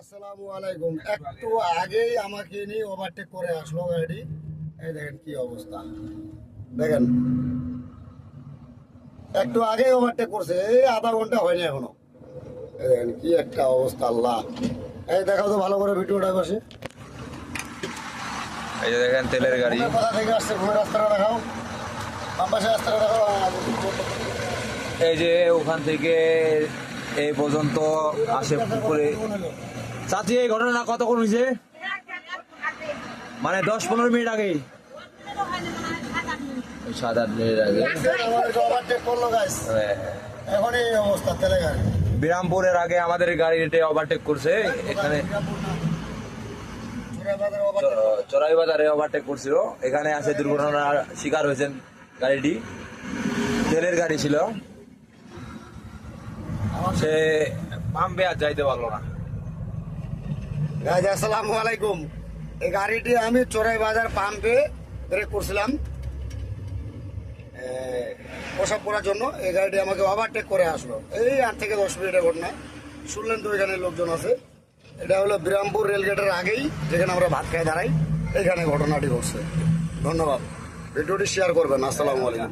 আসসালামু আলাইকুম। একটু আগেই আমাকে নিয়ে ওভারটেক করে আসলো গাড়ি। এই দেখেন কি অবস্থা, দেখেন একটু আগেই ওভারটেক করছে, এই আধা ঘন্টা হয়নি এখনো। এই দেখেন কি একটা অবস্থা, আল্লাহ। এই দেখাও তো ভালো করে ভিডিওটা বসে। এই যে দেখেন তেলের গাড়ি। কোথা থেকে আসছে ঘুরে রাস্তাটা দেখাও, বাম পাশে রাস্তাটা দেখাও। এই যে ওখান থেকে এই পর্যন্ত আসে পুকুরে। চাচি এই ঘটনা কতক্ষণ হয়েছে? মানে 10-15 মিনিট আগে, 7-8 মিনিট আগে। আমাদেরকে ওভারটেক করলো গাইস, এখন এই অবস্থা তেলে গাড়ি। বিরামপুরের আগে আমাদের গাড়িতে ওভারটেক করছে। এখানে চড়াই বাজারে ওভারটেক করছিল। এখানে আসে দুর্ঘটনার শিকার হয়েছেন গাড়িটি। তেলের গাড়ি ছিল, সে পাম্পে আর যাইতে পারলো না। গাইজ আসসালামু আলাইকুম। এই গাড়িটি আমি চোরাই বাজার পাম্পে ব্রেক করছিলাম প্রসাব করার জন্য। এই গাড়িটি আমাকে ওভারটেক করে আসলো, এই 8 থেকে 10 মিনিটের ঘটনা। শুনলেন তো, এখানে লোকজন আছে। এটা হলো বিরামপুর রেলগেটের আগেই, যেখানে আমরা ভাত খাই দাঁড়াই, এখানে ঘটনাটি ঘটছে। ধন্যবাদ, ভিডিওটি শেয়ার করবেন। আসসালামু আলাইকুম।